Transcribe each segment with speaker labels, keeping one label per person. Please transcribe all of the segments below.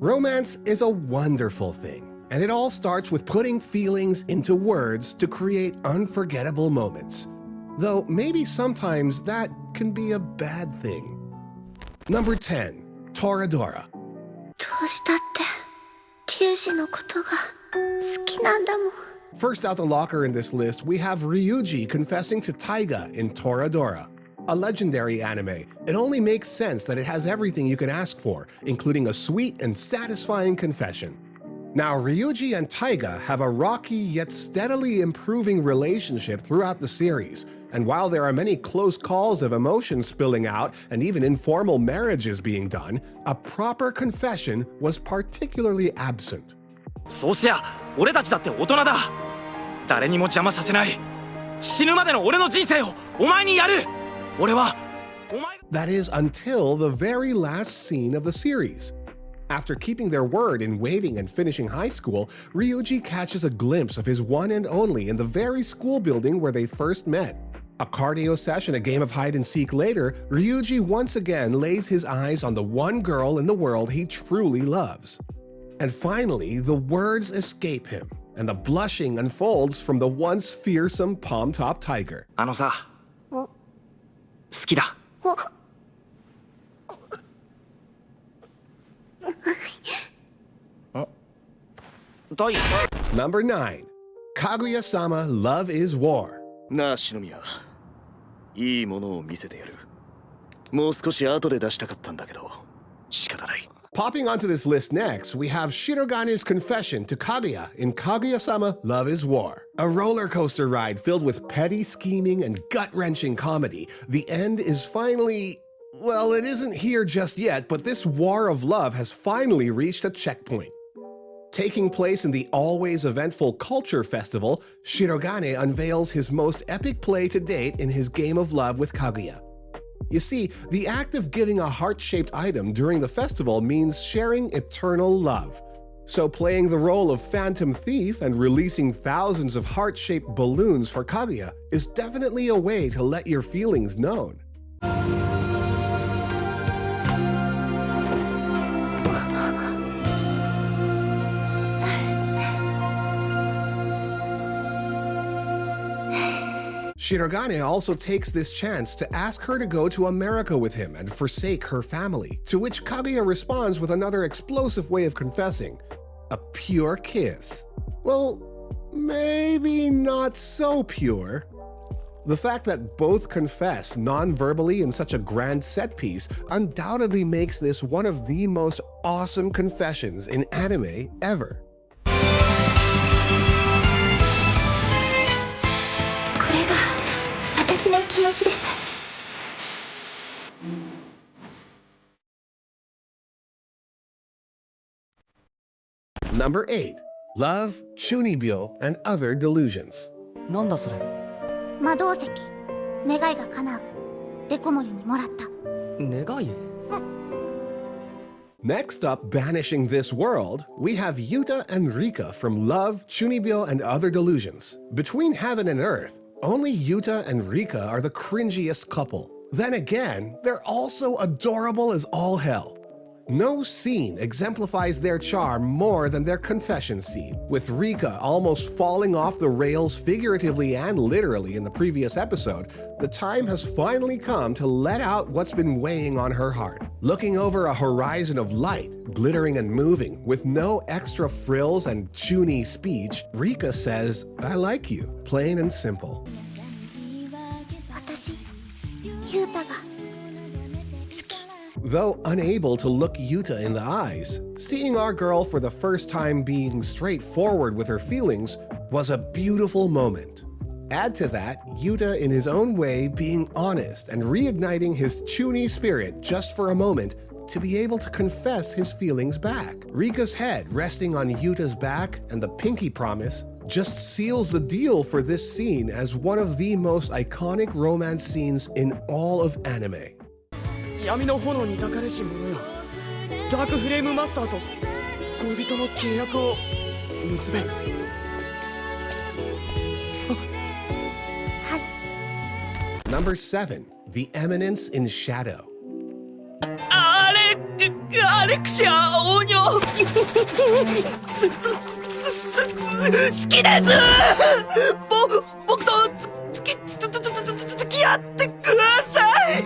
Speaker 1: Romance is a wonderful thing, and it all starts with putting feelings into words to create unforgettable moments. Though maybe sometimes that can be a bad thing. Number 10. Toradora.
Speaker 2: どうしたってkyousukeのことが好きなんだもん。
Speaker 1: First out the locker in this list, we have Ryuuji confessing to Taiga in Toradora. A legendary anime, it only makes sense that it has everything you can ask for, including a sweet and satisfying confession. Now, Ryuuji and Taiga have a rocky yet steadily improving relationship throughout the series, and while there are many close calls of emotion spilling out and even informal marriages being done, a proper confession was particularly absent.
Speaker 3: そうしや俺たちだって大人だ。誰にも邪魔させない。死ぬまでの俺の人生をお前にやる。俺はお前。
Speaker 1: That is until the very last scene of the series. After keeping their word in waiting and finishing high school, Ryuuji catches a glimpse of his one and only in the very school building where they first met. A cardio session, a game of hide-and-seek later, Ryuuji once again lays his eyes on the one girl in the world he truly loves. And finally, the words escape him, and the blushing unfolds from the once fearsome palm-top tiger.
Speaker 3: あのさ、好きだ。
Speaker 1: Number 9. Kaguya-sama, Love is War.
Speaker 4: なあ、篠宮。いいものを見せてやる。もう少し後で出したかったんだけど、仕方ない。
Speaker 1: Popping onto this list next, we have Shirogane's confession to Kaguya in Kaguya-sama, Love is War. A roller coaster ride filled with petty scheming and gut-wrenching comedy. The end is finally... well, it isn't here just yet, but this war of love has finally reached a checkpoint. Taking place in the always eventful Culture Festival, Shirogane unveils his most epic play to date in his game of love with Kaguya. You see, the act of giving a heart-shaped item during the festival means sharing eternal love. So playing the role of Phantom Thief and releasing thousands of heart-shaped balloons for Kaguya is definitely a way to let your feelings known. Shirogane also takes this chance to ask her to go to America with him and forsake her family, to which Kaguya responds with another explosive way of confessing, a pure kiss. Well, maybe not so pure. The fact that both confess non-verbally in such a grand set piece undoubtedly makes this one of the most awesome confessions in anime ever. Number 8. Love, Chunibyo, and Other Delusions.
Speaker 5: なんだそれ。
Speaker 2: 魔導石願いが叶うデコモリにもらった。
Speaker 5: 願い？
Speaker 1: Next up, banishing this world, we have Yuuta and Rikka from Love, Chunibyo, and Other Delusions. Between heaven and earth, only Yuuta and Rikka are the cringiest couple. Then again, they're also adorable as all hell. No scene exemplifies their charm more than their confession scene, with Rikka almost falling off the rails figuratively and literally in the previous episode. The time has finally come to let out what's been weighing on her heart. Looking over a horizon of light, glittering and moving, with no extra frills and chuny speech, Rikka says, "I like you," plain and simple.
Speaker 2: 私ユータが
Speaker 1: Though unable to look Yuuta in the eyes, seeing our girl for the first time being straightforward with her feelings was a beautiful moment. Add to that, Yuuta in his own way being honest and reigniting his chuny spirit just for a moment to be able to confess his feelings back. Rikka's head resting on Yuta's back and the pinky promise just seals the deal for this scene as one of the most iconic romance scenes in all of anime.
Speaker 5: 闇の炎に抱かれし者よ。ダークフレームマスターと恋人の契約を結べ。
Speaker 1: Number 7. The Eminence in Shadow.
Speaker 5: あれアレクシア王女好きです僕と付き合ってください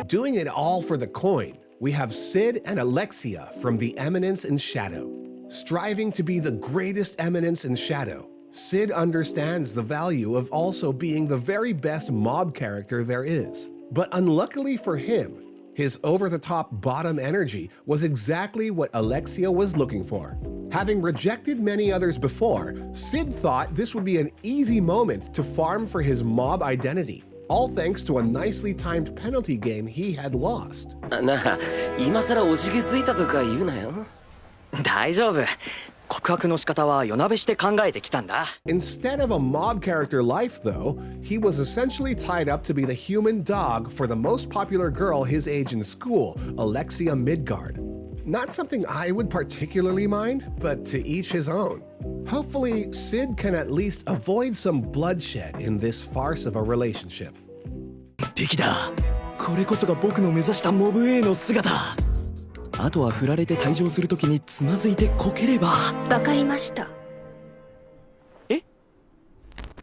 Speaker 1: Doing it all for the coin, we have Sid and Alexia from the Eminence in Shadow. Striving to be the greatest eminence in Shadow, Sid understands the value of also being the very best mob character there is. But unluckily for him, his over-the-top bottom energy was exactly what Alexia was looking for. Having rejected many others before, Sid thought this would be an easy moment to farm for his mob identity, all thanks to a nicely timed penalty game he had lost.
Speaker 6: なあ、今さらおじけづいたとか言うなよ。
Speaker 3: 大丈夫。告白の仕方は夜なべして考えてきたんだ。
Speaker 1: Instead of a mob character life, though, he was essentially tied up to be the human dog for the most popular girl his age in school, Alexia Midgard. Not something I would particularly mind, but to each his own. Hopefully, Sid can at least avoid some bloodshed in this farce of a relationship.
Speaker 3: 敵だ。これこそが僕の目指したモブ A の姿。あとは振られて退場するときにつまずいてこければ。
Speaker 2: わかりました。
Speaker 3: え？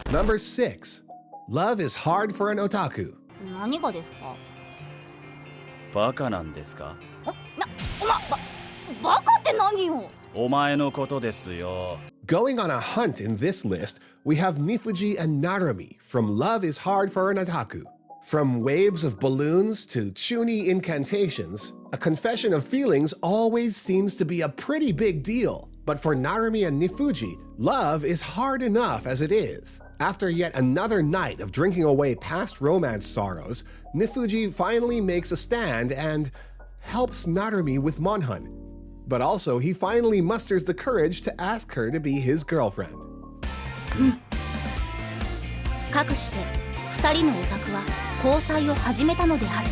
Speaker 1: Number 6. Love is hard for an otaku.
Speaker 7: 何がですか？
Speaker 8: バカなんですか？
Speaker 7: バカって何よ？
Speaker 8: お前のことですよ。
Speaker 1: Going on a hunt in this list, we have Nifuji and Narumi from Love is Hard for an Otaku. From waves of balloons to chuny incantations, a confession of feelings always seems to be a pretty big deal. But for Narumi and Nifuji, love is hard enough as it is. After yet another night of drinking away past romance sorrows, Nifuji finally makes a stand and helps Narumi with Monhun. But also, he finally musters the courage to ask her to be his girlfriend.
Speaker 7: かくして二人のオタクは交際を始めたのである。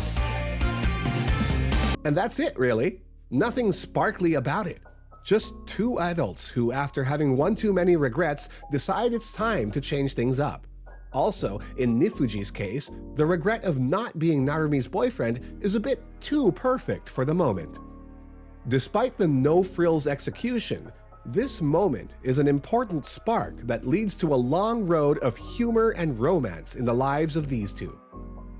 Speaker 1: And that's it, really. Nothing sparkly about it. Just two adults who, after having one too many regrets, decide it's time to change things up. Also, in Nifuji's case, the regret of not being Narumi's boyfriend is a bit too perfect for the moment. Despite the no-frills execution, this moment is an important spark that leads to a long road of humor and romance in the lives of these two.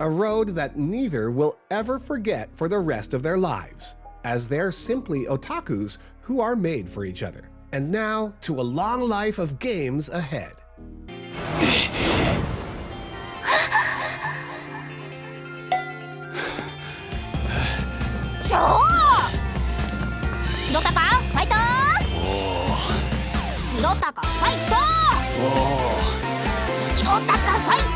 Speaker 1: A road that neither will ever forget for the rest of their lives, as they're simply otakus who are made for each other. And now to a long life of games ahead.
Speaker 7: ひろたかファイトひろたかファイトひろたかファイト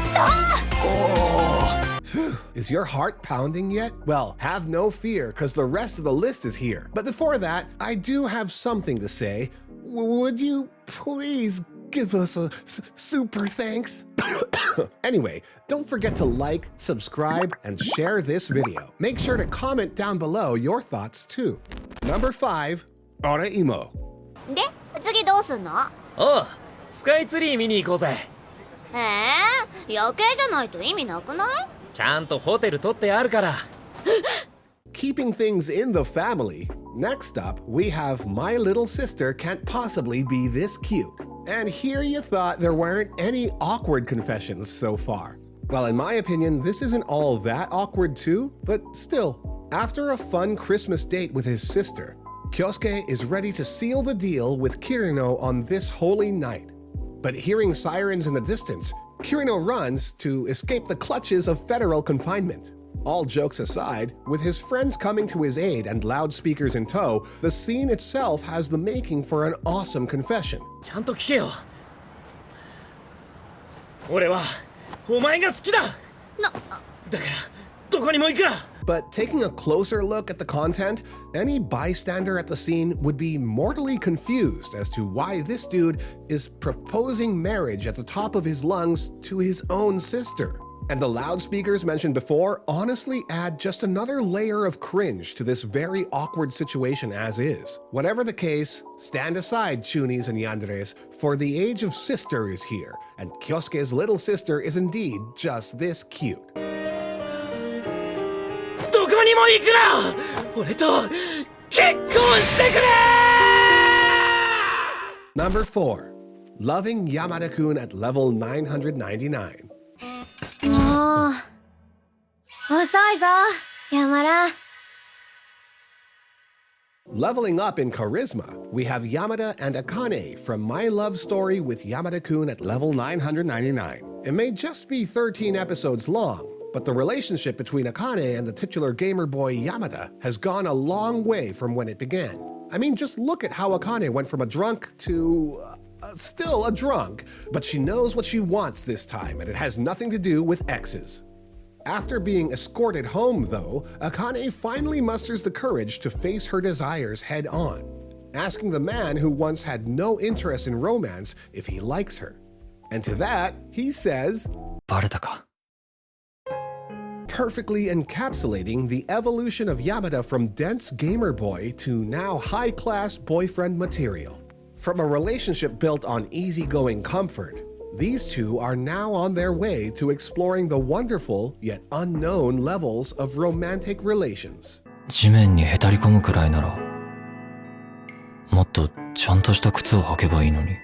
Speaker 1: Is your heart pounding yet? Well, have no fear, because the rest of the list is here. But before that, I do have something to say. Would you please give us a super thanks? Anyway, don't forget to like, subscribe, and share this video. Make sure to comment down below your thoughts too. Number 5, Ora Imo.
Speaker 7: で次どうすんの？
Speaker 6: おう、スカイツリー見に行こうぜ。
Speaker 7: 夜景じゃないと意味なくない？
Speaker 6: ちゃんとホテル取ってあるから。
Speaker 1: Keeping things in the family, next up we have My Little Sister Can't Possibly Be This Cute. And here you thought there weren't any awkward confessions so far. Well, in my opinion, this isn't all that awkward too, but still. After a fun Christmas date with his sister, Kyousuke is ready to seal the deal with Kirino on this holy night. But hearing sirens in the distance, Kirino runs to escape the clutches of federal confinement. All jokes aside, with his friends coming to his aid and loudspeakers in tow, the scene itself has the making for an awesome confession.
Speaker 6: ちゃんと聞けよ。俺はお前が好きだ。だからどこにも行くな。
Speaker 1: But taking a closer look at the content, any bystander at the scene would be mortally confused as to why this dude is proposing marriage at the top of his lungs to his own sister. And the loudspeakers mentioned before honestly add just another layer of cringe to this very awkward situation as is. Whatever the case, stand aside, chunis and yanderes, for the age of sister is here, and Kyousuke's little sister is indeed just this cute.
Speaker 6: どこにも行くな。俺と結婚してくれ。
Speaker 1: Number 4. Loving Yamada-kun at level 999.
Speaker 2: もう遅いぞ山田。
Speaker 1: Leveling up in charisma, we have Yamada and Akane from My Love Story with Yamada-kun at level 999. It may just be 13 episodes long, but the relationship between Akane and the titular gamer boy Yamada has gone a long way from when it began. I mean, just look at how Akane went from a drunk to still a drunk, but she knows what she wants this time, and it has nothing to do with exes. After being escorted home, though, Akane finally musters the courage to face her desires head on, asking the man who once had no interest in romance if he likes her. And to that, he says,
Speaker 9: バレたか?
Speaker 1: perfectly encapsulating the evolution of Yamada from dense gamer boy to now high-class boyfriend material. From a relationship built on easygoing comfort, these two are now on their way to exploring the wonderful yet unknown levels of romantic relations.
Speaker 9: 地面にへたり込むくらいなら、もっとちゃんとした靴を履けばいいのに。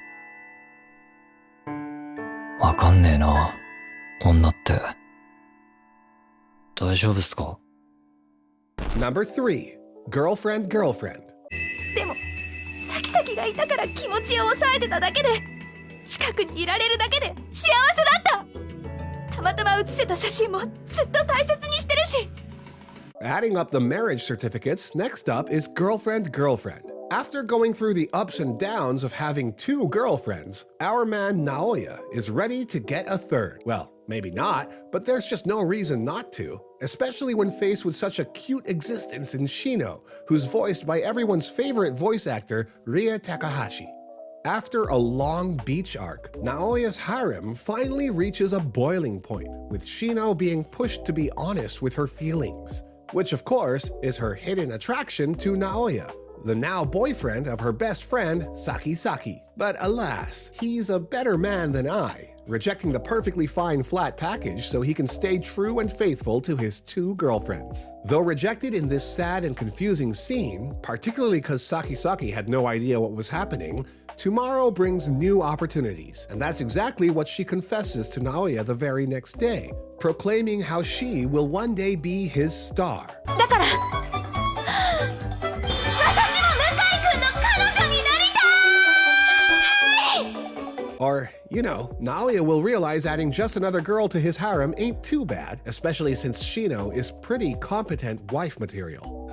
Speaker 9: わかんねえな、女って。大丈夫っすか?
Speaker 1: Number 3. Girlfriend Girlfriend.
Speaker 7: でもサキサキがいたから気持ちを抑えてただけで、近くにいられるだけで幸せだった。たまたま写せた写真もずっと大切にしてるし。
Speaker 1: Adding up the marriage certificates, next up is Girlfriend Girlfriend. After going through the ups and downs of having 2 girlfriends, our man Naoya is ready to get a third. Well, maybe not, but there's just no reason not to, especially when faced with such a cute existence in Shino, who's voiced by everyone's favorite voice actor, Rie Takahashi. After a long beach arc, Naoya's harem finally reaches a boiling point, with Shino being pushed to be honest with her feelings, which of course is her hidden attraction to Naoya, the now boyfriend of her best friend, Saki Saki. But alas, he's a better man than I, rejecting the perfectly fine flat package so he can stay true and faithful to his 2 girlfriends. Though rejected in this sad and confusing scene, particularly because Saki Saki had no idea what was happening, tomorrow brings new opportunities, and that's exactly what she confesses to Naoya the very next day, proclaiming how she will one day be his star.
Speaker 7: だから私も向井くんの彼女になりたい。
Speaker 1: Or, you know, Naoya will realize adding just another girl to his harem ain't too bad, especially since Shino is pretty competent wife material.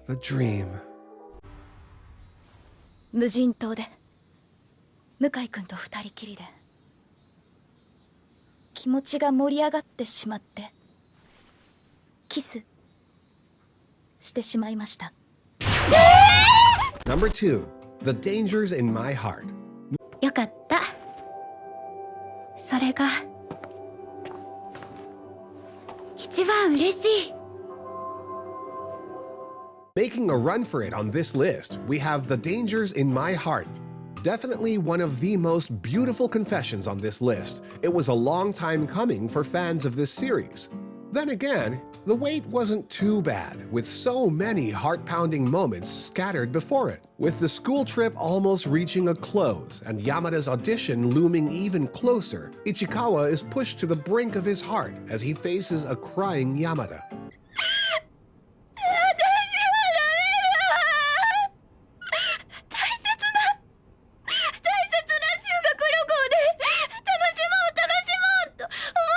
Speaker 1: The dream.
Speaker 7: 無人島で向井くんと二人きりで気持ちが盛り上がってしまってキスしてしまいました。
Speaker 1: Number 2. The Dangers in My Heart.
Speaker 2: よかった。それが一番嬉しい。
Speaker 1: Making a run for it on this list, we have The Dangers in My Heart. Definitely one of the most beautiful confessions on this list. It was a long time coming for fans of this series. Then again, the wait wasn't too bad, with so many heart-pounding moments scattered before it. With the school trip almost reaching a close and Yamada's audition looming even closer, Ichikawa is pushed to the brink of his heart as he faces a crying Yamada.
Speaker 7: 大切な修学旅行で楽しもうと思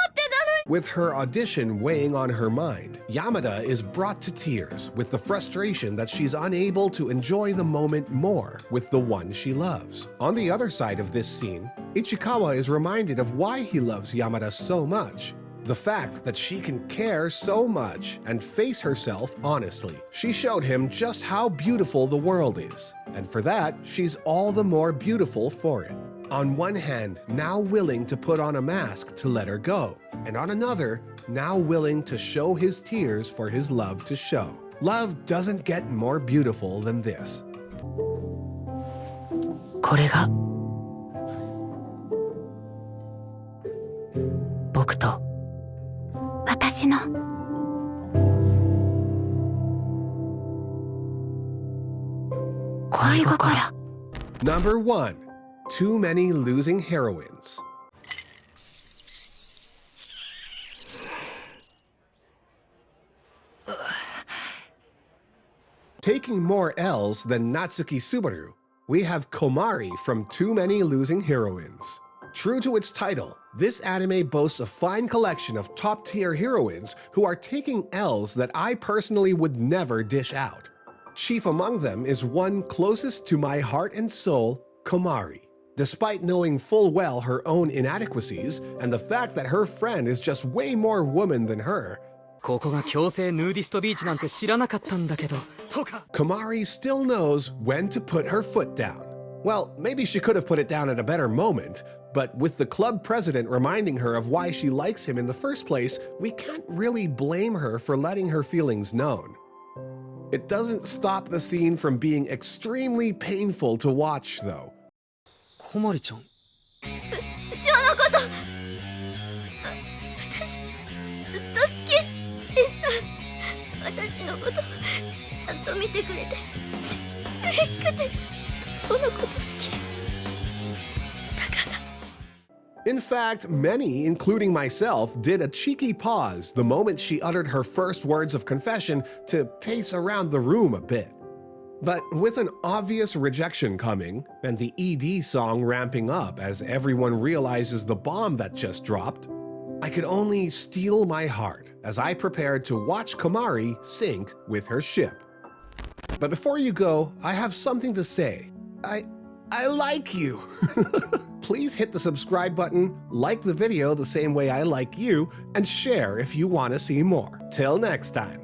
Speaker 7: ってたのに。
Speaker 1: With her audition weighing on her mind, Yamada is brought to tears with the frustration that she's unable to enjoy the moment more with the one she loves. On the other side of this scene, Ichikawa is reminded of why he loves Yamada so much. The fact that she can care so much and face herself honestly. She showed him just how beautiful the world is, and for that, she's all the more beautiful for it. On one hand, now willing to put on a mask to let her go, and on another, now willing to show his tears for his love to show. Love doesn't get more beautiful than this.
Speaker 9: これが僕と
Speaker 2: 私の愛がから。
Speaker 1: Number 1. Too many losing heroines. Taking more L's than Natsuki Subaru, we have Komari from Too Many Losing Heroines. True to its title, this anime boasts a fine collection of top-tier heroines who are taking L's that I personally would never dish out. Chief among them is one closest to my heart and soul, Komari. Despite knowing full well her own inadequacies and the fact that her friend is just way more woman than her,
Speaker 5: ここが強制ヌーディストビーチなんて知らなかったんだけどとか
Speaker 1: Komari still knows when to put her foot down. Well, maybe she could have put it down at a better moment, but with the club president reminding her of why she likes him in the first place, we can't really blame her for letting her feelings known. It doesn't stop the scene from being extremely painful to watch, though.
Speaker 5: 小森ちゃん
Speaker 2: じゃなかった私ずっと好きでした私のことちゃんと見てくれて嬉しくて部長のこと好きだから
Speaker 1: In fact, many, including myself, did a cheeky pause the moment she uttered her first words of confession to pace around the room a bit. But with an obvious rejection coming, and the ED song ramping up as everyone realizes the bomb that just dropped, I could only steel my heart as I prepared to watch Komari sink with her ship. But before you go, I have something to say. I like you. Please hit the subscribe button, like the video the same way I like you, and share if you want to see more. Till next time.